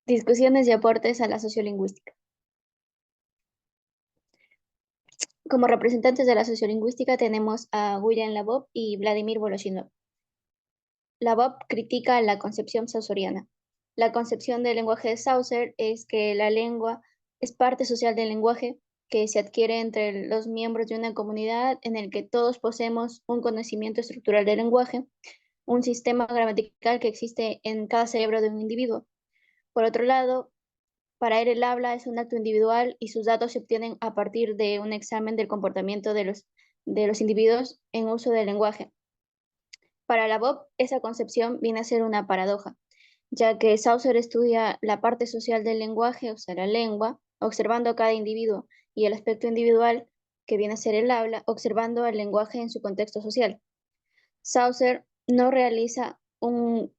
Discusiones y aportes a la sociolingüística. Como representantes de la sociolingüística tenemos a William Labov y Vladimir Voloshinov. Labov critica la concepción sausoriana. La concepción del lenguaje de Saussure es que la lengua es parte social del lenguaje que se adquiere entre los miembros de una comunidad en el que todos poseemos un conocimiento estructural del lenguaje, un sistema gramatical que existe en cada cerebro de un individuo. Por otro lado, para él el habla es un acto individual y sus datos se obtienen a partir de un examen del comportamiento de los individuos en uso del lenguaje. Para Labov, esa concepción viene a ser una paradoja, ya que Saussure estudia la parte social del lenguaje, o sea, la lengua, observando a cada individuo, y el aspecto individual, que viene a ser el habla, observando el lenguaje en su contexto social. Saussure no realiza un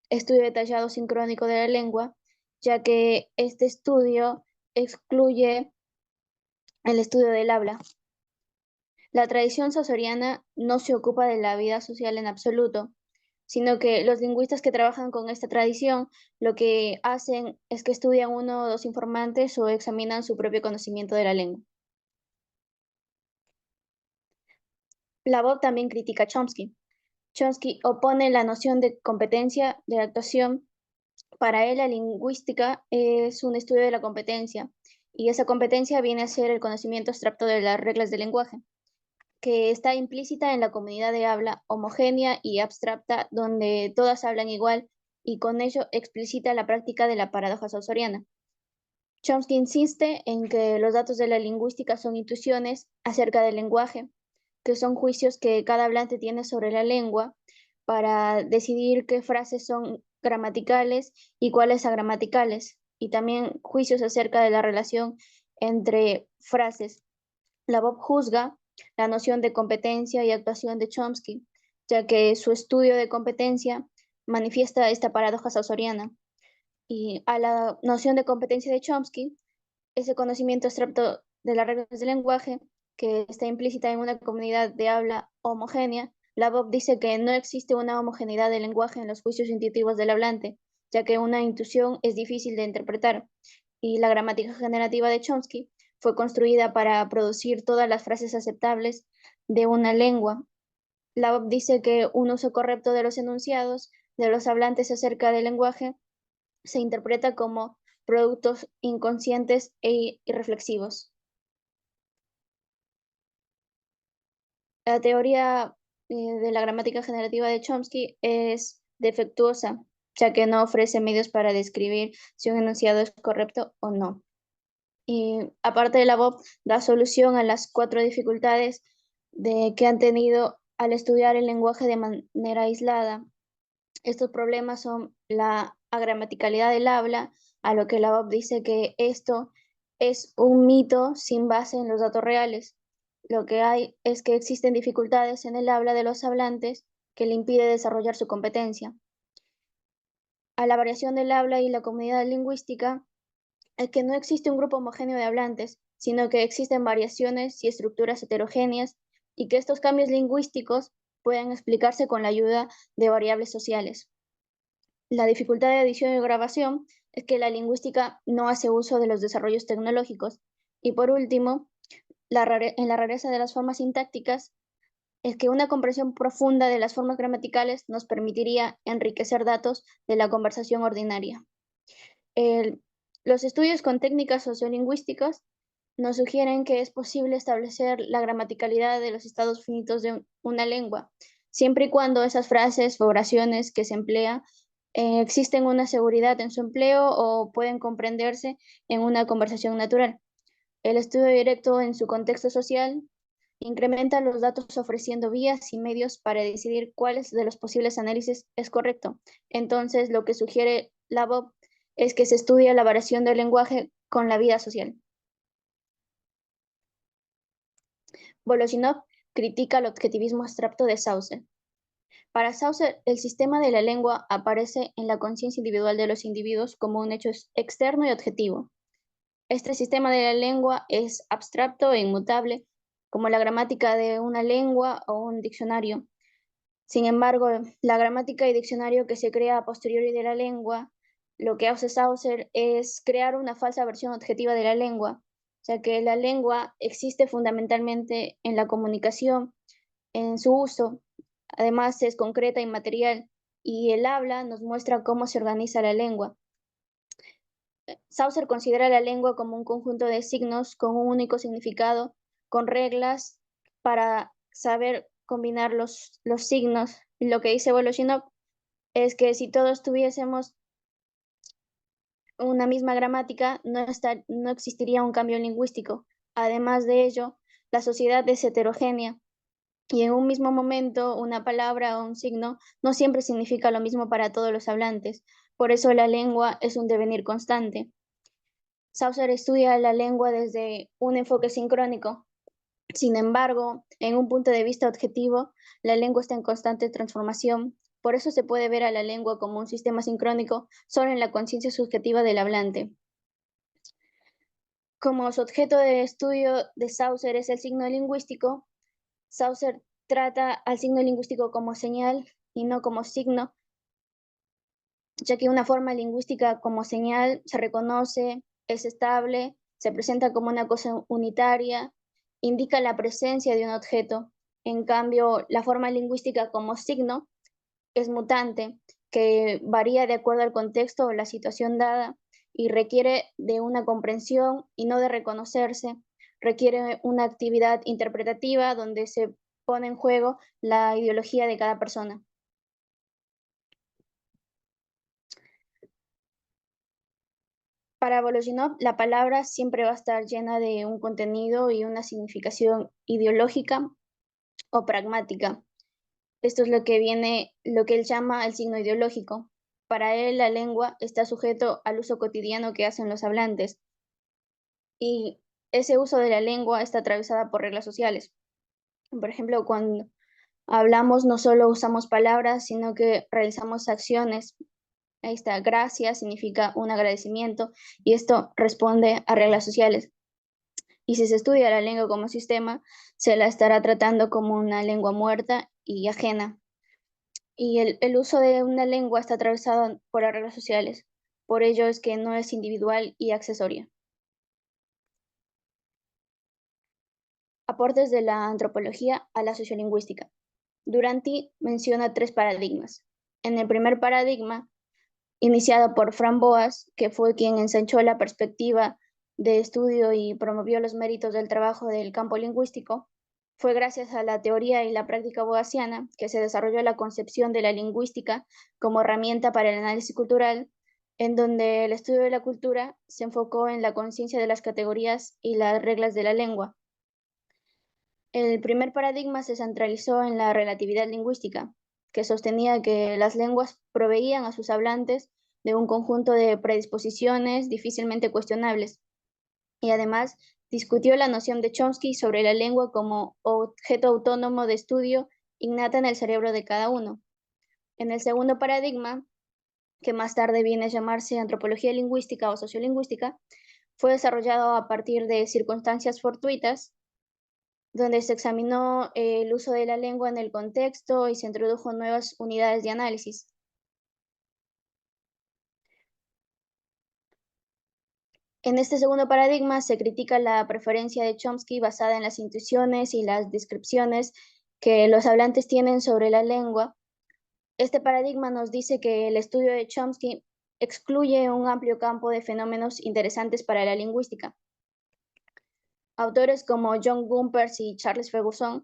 estudio detallado sincrónico de la lengua, ya que este estudio excluye el estudio del habla. La tradición sausoriana no se ocupa de la vida social en absoluto, sino que los lingüistas que trabajan con esta tradición lo que hacen es que estudian uno o dos informantes o examinan su propio conocimiento de la lengua. Labov también critica a Chomsky. Chomsky opone la noción de competencia de actuación. Para él, la lingüística es un estudio de la competencia, y esa competencia viene a ser el conocimiento abstracto de las reglas del lenguaje, que está implícita en la comunidad de habla homogénea y abstracta, donde todas hablan igual, y con ello explicita la práctica de la paradoja sausoriana. Chomsky insiste en que los datos de la lingüística son intuiciones acerca del lenguaje, que son juicios que cada hablante tiene sobre la lengua para decidir qué frases son gramaticales y cuáles agramaticales, y también juicios acerca de la relación entre frases. Labov juzga la noción de competencia y actuación de Chomsky, ya que su estudio de competencia manifiesta esta paradoja sausoriana. Y a la noción de competencia de Chomsky, ese conocimiento abstracto de las reglas del lenguaje, que está implícita en una comunidad de habla homogénea, Labov dice que no existe una homogeneidad del lenguaje en los juicios intuitivos del hablante, ya que una intuición es difícil de interpretar, y la gramática generativa de Chomsky fue construida para producir todas las frases aceptables de una lengua. Labov dice que un uso correcto de los enunciados de los hablantes acerca del lenguaje se interpreta como productos inconscientes e irreflexivos. La teoría de la gramática generativa de Chomsky es defectuosa, ya que no ofrece medios para describir si un enunciado es correcto o no. Y aparte de la Bob, da solución a las cuatro dificultades que han tenido al estudiar el lenguaje de manera aislada. Estos problemas son la agramaticalidad del habla, a lo que la Bob dice que esto es un mito sin base en los datos reales. Lo que hay es que existen dificultades en el habla de los hablantes que le impide desarrollar su competencia. A la variación del habla y la comunidad lingüística es que no existe un grupo homogéneo de hablantes, sino que existen variaciones y estructuras heterogéneas, y que estos cambios lingüísticos pueden explicarse con la ayuda de variables sociales. La dificultad de edición y grabación es que la lingüística no hace uso de los desarrollos tecnológicos. Y por último, en la rareza de las formas sintácticas es que una comprensión profunda de las formas gramaticales nos permitiría enriquecer datos de la conversación ordinaria. El- los estudios con técnicas sociolingüísticas nos sugieren que es posible establecer la gramaticalidad de los estados finitos de una lengua, siempre y cuando esas frases o oraciones que se emplean existen una seguridad en su empleo o pueden comprenderse en una conversación natural. El estudio directo en su contexto social incrementa los datos ofreciendo vías y medios para decidir cuáles de los posibles análisis es correcto. Entonces, lo que sugiere Labov es que se estudia la variación del lenguaje con la vida social. Voloshinov critica el objetivismo abstracto de Saussure. Para Saussure, el sistema de la lengua aparece en la conciencia individual de los individuos como un hecho externo y objetivo. Este sistema de la lengua es abstracto e inmutable, como la gramática de una lengua o un diccionario. Sin embargo, la gramática y diccionario que se crea a posteriori de la lengua lo que hace Saussure es crear una falsa versión objetiva de la lengua, o sea que la lengua existe fundamentalmente en la comunicación, en su uso, además es concreta y material, y el habla nos muestra cómo se organiza la lengua. Saussure considera la lengua como un conjunto de signos con un único significado, con reglas para saber combinar los signos. Y lo que dice Voloshinov es que si todos tuviésemos una misma gramática, no existiría un cambio lingüístico. Además de ello, la sociedad es heterogénea y en un mismo momento una palabra o un signo no siempre significa lo mismo para todos los hablantes. Por eso la lengua es un devenir constante. Saussure estudia la lengua desde un enfoque sincrónico. Sin embargo, en un punto de vista objetivo, la lengua está en constante transformación. Por eso se puede ver a la lengua como un sistema sincrónico solo en la conciencia subjetiva del hablante. Como su objeto de estudio de Saussure es el signo lingüístico, Saussure trata al signo lingüístico como señal y no como signo, ya que una forma lingüística como señal se reconoce, es estable, se presenta como una cosa unitaria, indica la presencia de un objeto. En cambio, la forma lingüística como signo es mutante, que varía de acuerdo al contexto o la situación dada y requiere de una comprensión y no de reconocerse. Requiere una actividad interpretativa donde se pone en juego la ideología de cada persona. Para Voloshinov, la palabra siempre va a estar llena de un contenido y una significación ideológica o pragmática. Esto es lo que él llama el signo ideológico. Para él, la lengua está sujeto al uso cotidiano que hacen los hablantes y ese uso de la lengua está atravesada por reglas sociales. Por ejemplo, cuando hablamos no solo usamos palabras, sino que realizamos acciones. Ahí está, gracias significa un agradecimiento y esto responde a reglas sociales. Y si se estudia la lengua como sistema, se la estará tratando como una lengua muerta y ajena. Y el uso de una lengua está atravesado por las reglas sociales. Por ello es que no es individual y accesoria. Aportes de la antropología a la sociolingüística. Duranty menciona tres paradigmas. En el primer paradigma, iniciado por Fran Boas, que fue quien ensanchó la perspectiva de estudio y promovió los méritos del trabajo del campo lingüístico, fue gracias a la teoría y la práctica boasiana que se desarrolló la concepción de la lingüística como herramienta para el análisis cultural, en donde el estudio de la cultura se enfocó en la conciencia de las categorías y las reglas de la lengua. El primer paradigma se centralizó en la relatividad lingüística, que sostenía que las lenguas proveían a sus hablantes de un conjunto de predisposiciones difícilmente cuestionables, y además discutió la noción de Chomsky sobre la lengua como objeto autónomo de estudio innata en el cerebro de cada uno. En el segundo paradigma, que más tarde viene a llamarse antropología lingüística o sociolingüística, fue desarrollado a partir de circunstancias fortuitas donde se examinó el uso de la lengua en el contexto y se introdujo nuevas unidades de análisis. En este segundo paradigma se critica la preferencia de Chomsky basada en las intuiciones y las descripciones que los hablantes tienen sobre la lengua. Este paradigma nos dice que el estudio de Chomsky excluye un amplio campo de fenómenos interesantes para la lingüística. Autores como John Gumpers y Charles Ferguson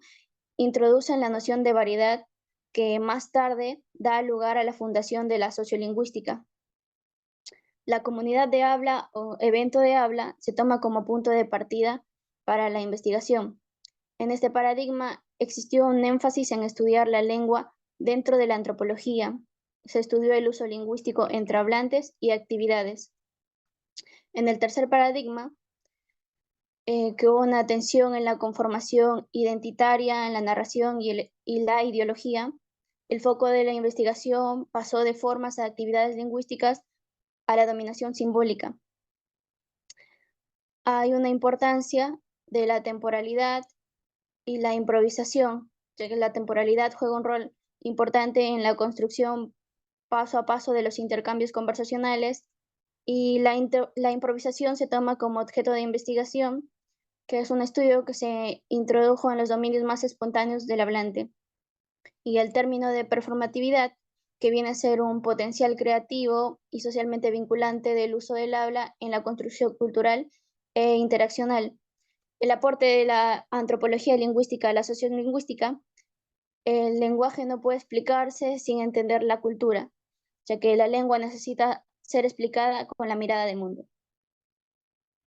introducen la noción de variedad que más tarde da lugar a la fundación de la sociolingüística. La comunidad de habla o evento de habla se toma como punto de partida para la investigación. En este paradigma existió un énfasis en estudiar la lengua dentro de la antropología. Se estudió el uso lingüístico entre hablantes y actividades. En el tercer paradigma, que hubo una atención en la conformación identitaria, en la narración y la ideología, el foco de la investigación pasó de formas a actividades lingüísticas a la dominación simbólica. Hay una importancia de la temporalidad y la improvisación, ya que la temporalidad juega un rol importante en la construcción paso a paso de los intercambios conversacionales y la improvisación se toma como objeto de investigación, que es un estudio que se introdujo en los dominios más espontáneos del hablante. Y el término de performatividad, que viene a ser un potencial creativo y socialmente vinculante del uso del habla en la construcción cultural e interaccional. El aporte de la antropología lingüística a la sociolingüística: el lenguaje no puede explicarse sin entender la cultura, ya que la lengua necesita ser explicada con la mirada del mundo.